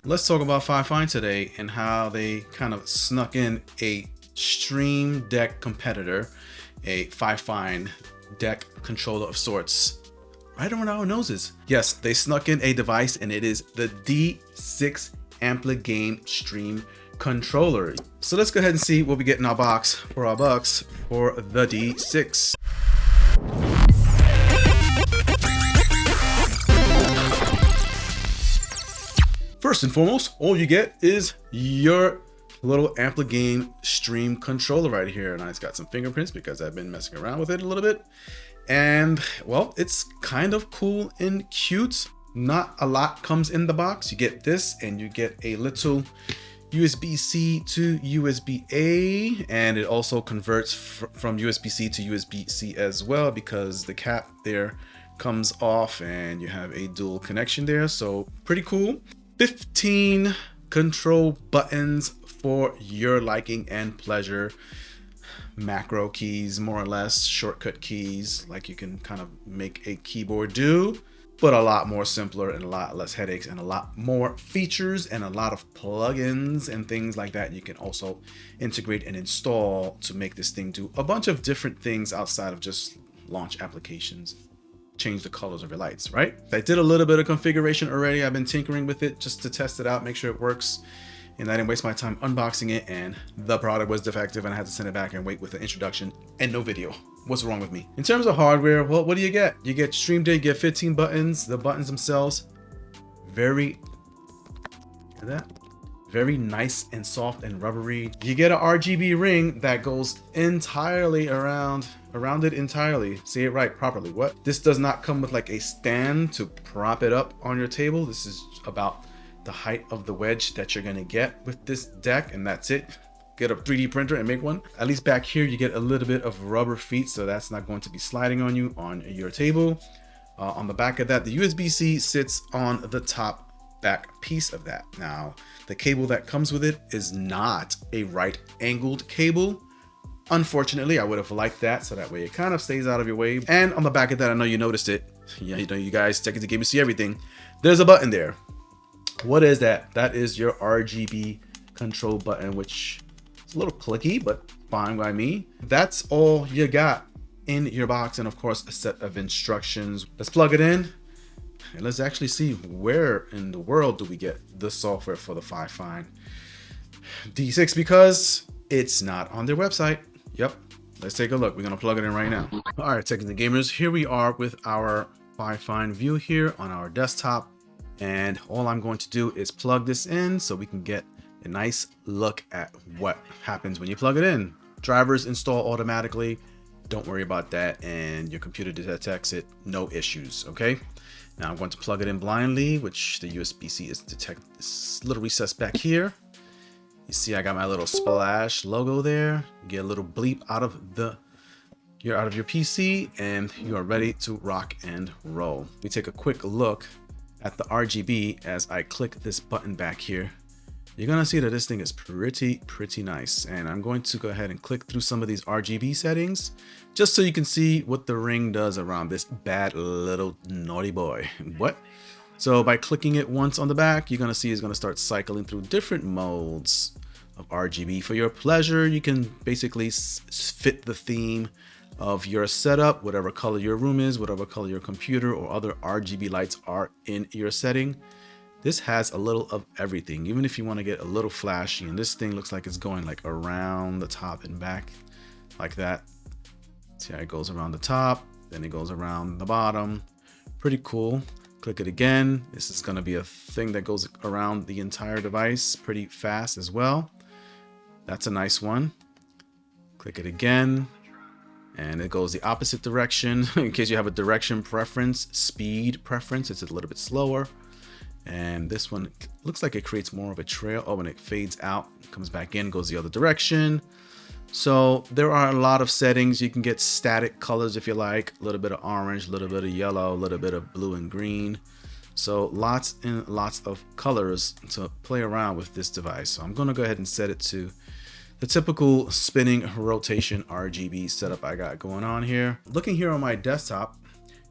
Let's talk about Fifine today and how they kind of snuck in a Stream Deck competitor, a Fifine deck controller of sorts, right around our noses. Yes, they snuck in a device, and it is the D6 Game Stream controller. So let's go ahead and see what we get in our box for our bucks for the D6. First and foremost, all you get is your little Game Stream controller right here. And it's got some fingerprints because I've been messing around with it a little bit. And well, it's kind of cool and cute. Not a lot comes in the box. You get this, and you get a little USB-C to USB-A, and it also converts from USB-C to USB-C as well, because the cap there comes off and you have a dual connection there. So pretty cool. 15 control buttons for your liking and pleasure. Macro keys, more or less, shortcut keys, like you can kind of make a keyboard do, but a lot more simpler and a lot less headaches and a lot more features and a lot of plugins and things like that you can also integrate and install to make this thing do a bunch of different things outside of just launch applications. Change the colors of your lights, right? I did a little bit of configuration already. I've been tinkering with it just to test it out, make sure it works. And I didn't waste my time unboxing it, and the product was defective and I had to send it back and wait with the introduction and no video. What's wrong with me? In terms of hardware, well, what do you get? You get Stream Deck, you get 15 buttons. The buttons themselves, very nice and soft and rubbery. You get an RGB ring that goes entirely around it entirely. Say it right properly. What? This does not come with like a stand to prop it up on your table. This is about the height of the wedge that you're gonna get with this deck, and that's it. Get a 3D printer and make one. At least back here you get a little bit of rubber feet, so that's not going to be sliding on you on your table. On the back of that, the USB-C sits on the top back piece of that. Now, the cable that comes with it is not a right angled cable. Unfortunately, I would have liked that, so that way it kind of stays out of your way. And on the back of that, I know you noticed it. Yeah, you know, you guys check it to game, you see everything. There's a button there. What is that? That is your RGB control button, which is a little clicky, but fine by me. That's all you got in your box, and of course, a set of instructions. Let's plug it in. And let's actually see where in the world do we get the software for the Fifine D6, because it's not on their website. Yep, let's take a look. We're gonna plug it in right now. All right, technical gamers, here we are with our Fifine view here on our desktop. And all I'm going to do is plug this in so we can get a nice look at what happens when you plug it in. Drivers install automatically. Don't worry about that, and your computer detects it, no issues, okay? Now I'm going to plug it in blindly, which the USB-C is detect this little recess back here. You see I got my little splash logo there. You get a little bleep out of your PC, and you are ready to rock and roll. We take a quick look at the RGB as I click this button back here. You're gonna see that this thing is pretty nice, and I'm going to go ahead and click through some of these RGB settings just so you can see what the ring does around this bad little naughty boy. What? So by clicking it once on the back, you're gonna see it's gonna start cycling through different modes of RGB for your pleasure. You can basically fit the theme of your setup, whatever color your room is, whatever color your computer or other RGB lights are in your setting. This has a little of everything, even if you want to get a little flashy, and this thing looks like it's going like around the top and back like that. See how it goes around the top, then it goes around the bottom. Pretty cool. Click it again. This is going to be a thing that goes around the entire device pretty fast as well. That's a nice one. Click it again, and it goes the opposite direction. In case you have a direction preference, speed preference, it's a little bit slower. And this one looks like it creates more of a trail. Oh, when it fades out, comes back in, goes the other direction. So there are a lot of settings. You can get static colors if you like, a little bit of orange, a little bit of yellow, a little bit of blue and green. So lots and lots of colors to play around with this device. So I'm gonna go ahead and set it to the typical spinning rotation RGB setup I got going on here. Looking here on my desktop,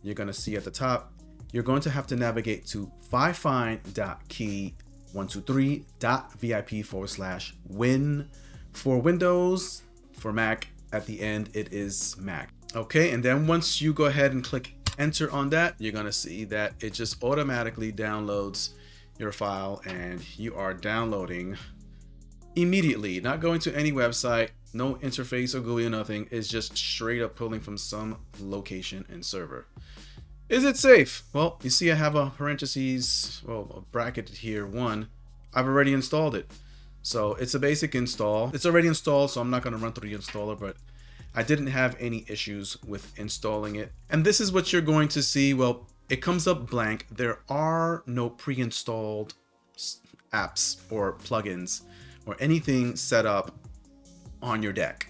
you're gonna see at the top, you're going to have to navigate to fifine.key 123.vip/win. For Windows, for Mac, at the end it is Mac. Okay, and then once you go ahead and click enter on that, you're gonna see that it just automatically downloads your file, and you are downloading immediately, not going to any website, no interface or GUI or nothing. It's just straight up pulling from some location and server. Is it safe? Well, you see I have a parentheses, well, a bracket here, 1. I've already installed it. So it's a basic install. It's already installed, so I'm not going to run through the installer, but I didn't have any issues with installing it. And this is what you're going to see. Well, it comes up blank. There are no pre-installed apps or plugins or anything set up on your deck.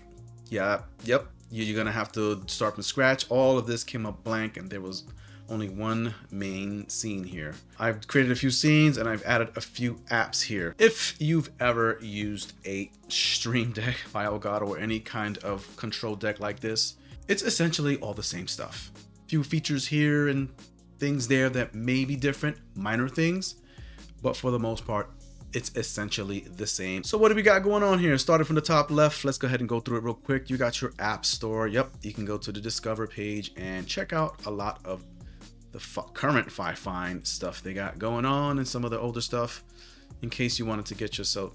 Yeah, yep. You're gonna have to start from scratch. All of this came up blank, and there was only one main scene here. I've created a few scenes and I've added a few apps here. If you've ever used a Stream Deck by Elgato or any kind of control deck like this, it's essentially all the same stuff. Few features here and things there that may be different, minor things, but for the most part, it's essentially the same. So what do we got going on here? Starting from the top left, let's go ahead and go through it real quick. You got your app store. Yep, you can go to the Discover page and check out a lot of the current Fifine stuff they got going on and some of the older stuff in case you wanted to get yourself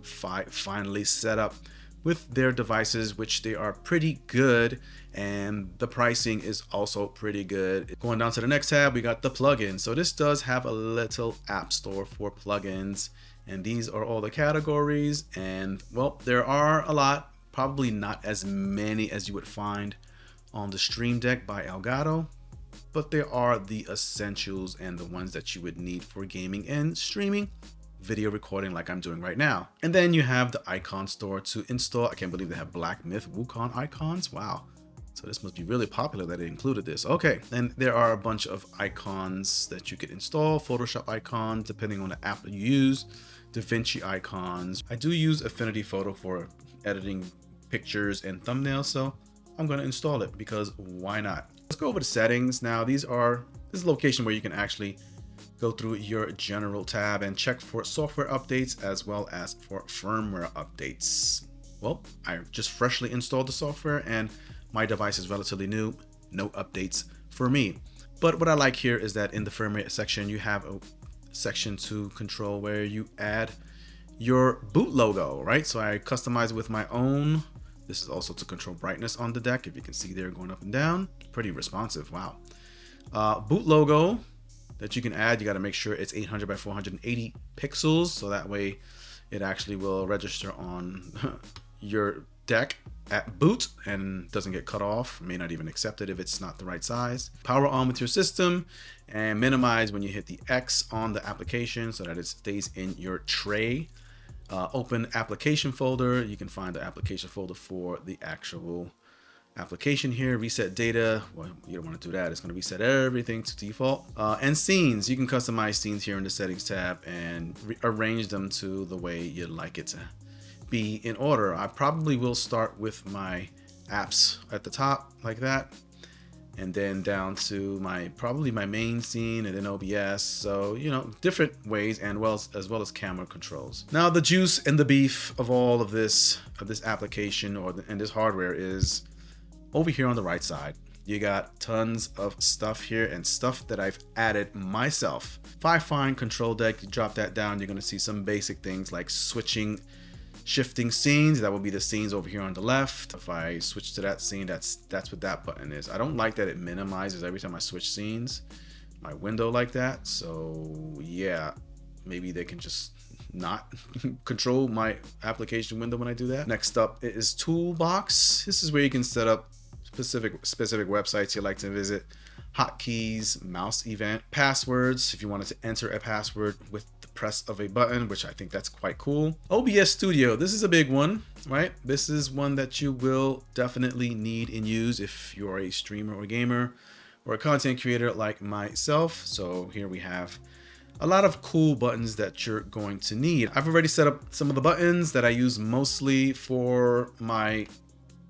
finally set up with their devices, which they are pretty good, and the pricing is also pretty good. Going down to the next tab, we got the plugins. So this does have a little app store for plugins, and these are all the categories. And well, there are a lot, probably not as many as you would find on the Stream Deck by Elgato, but there are the essentials and the ones that you would need for gaming and streaming, video recording like I'm doing right now. And then you have the icon store to install. I can't believe they have Black Myth Wukong icons. Wow. So this must be really popular that they included this. Okay, and there are a bunch of icons that you could install. Photoshop icons, depending on the app that you use. DaVinci icons. I do use Affinity Photo for editing pictures and thumbnails, so I'm going to install it because why not? Let's go over the settings. Now this is a location where you can actually go through your general tab and check for software updates as well as for firmware updates. Well, I just freshly installed the software and my device is relatively new, no updates for me. But what I like here is that in the firmware section, you have a section to control where you add your boot logo, right? So I customize with my own. This is also to control brightness on the deck. If you can see there going up and down, pretty responsive. Wow. Boot logo that you can add, you got to make sure it's 800 by 480 pixels. So that way it actually will register on your deck at boot and doesn't get cut off, may not even accept it if it's not the right size. Power on with your system and minimize when you hit the X on the application so that it stays in your tray. Open application folder. You can find the application folder for the actual application here. Reset data. Well, you don't want to do that. It's going to reset everything to default. And scenes. You can customize scenes here in the settings tab and arrange them to the way you'd like it to be in order. I probably will start with my apps at the top like that, and then down to probably my main scene and then OBS. So, you know, different ways and as well as camera controls. Now the juice and the beef of all of this application and this hardware is over here on the right side. You got tons of stuff here and stuff that I've added myself. Fifine control deck, you drop that down, you're going to see some basic things like shifting scenes. That will be the scenes over here on the left. If I switch to that scene, that's what that button is. I don't like that it minimizes every time I switch scenes, my window like that. So yeah, maybe they can just not control my application window when I do that. Next up is Toolbox. This is where you can set up specific websites you like to visit, hotkeys, mouse event, passwords if you wanted to enter a password with the press of a button, which I think that's quite cool. OBS Studio, this is a big one, right? This is one that you will definitely need and use if you're a streamer or gamer or a content creator like myself. So here we have a lot of cool buttons that you're going to need. I've already set up some of the buttons that I use mostly for my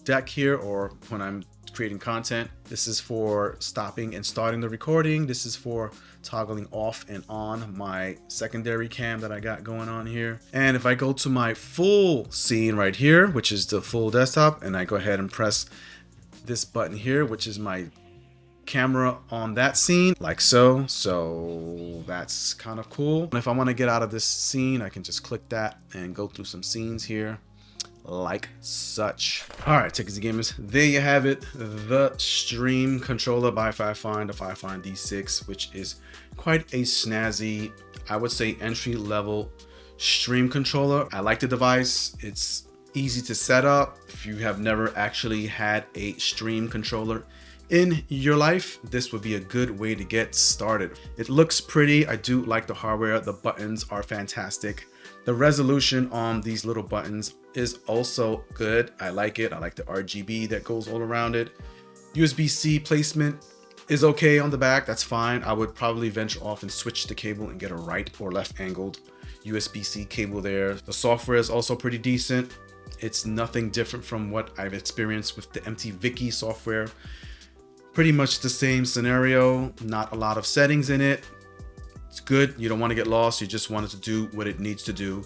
deck here or when I'm creating content. This is for stopping and starting the recording. This is for toggling off and on my secondary cam that I got going on here. And if I go to my full scene right here, which is the full desktop, and I go ahead and press this button here, which is my camera on that scene, like so. So that's kind of cool. And if I want to get out of this scene, I can just click that and go through some scenes here, like such. All right, Tickets and Gamers, there you have it, the Stream controller by Fifine, the Fifine D6, which is quite a snazzy, I would say entry-level stream controller. I like the device. It's easy to set up. If you have never actually had a stream controller in your life, this would be a good way to get started. It looks pretty. I do like the hardware. The buttons are fantastic. The resolution on these little buttons is also good. I like it. I like the RGB that goes all around it. USB-C placement is okay on the back. That's fine. I would probably venture off and switch the cable and get a right or left angled USB-C cable there. The software is also pretty decent. It's nothing different from what I've experienced with the MTVicky software. Pretty much the same scenario, not a lot of settings in it. It's good. You don't want to get lost. You just want it to do what it needs to do.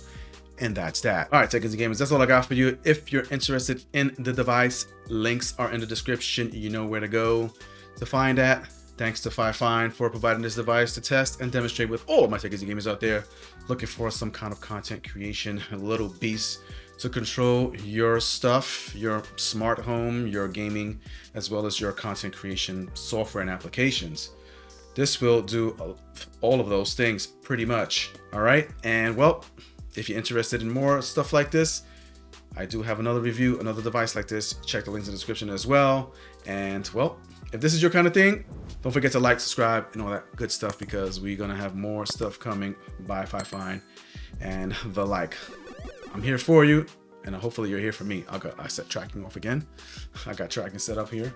And that's that. All right, Tickets and Gamers, that's all I got for you. If you're interested in the device, links are in the description. You know where to go to find that. Thanks to Fifine for providing this device to test and demonstrate with all of my Tickets and Gamers out there looking for some kind of content creation, a little beast to control your stuff, your smart home, your gaming, as well as your content creation software and applications. This will do all of those things pretty much. All right. And well, if you're interested in more stuff like this, I do have another review, another device like this. Check the links in the description as well. And well, if this is your kind of thing, don't forget to like, subscribe, and all that good stuff, because we're going to have more stuff coming by Fifine and the like. I'm here for you, and hopefully you're here for me. I set tracking off again. I got tracking set up here.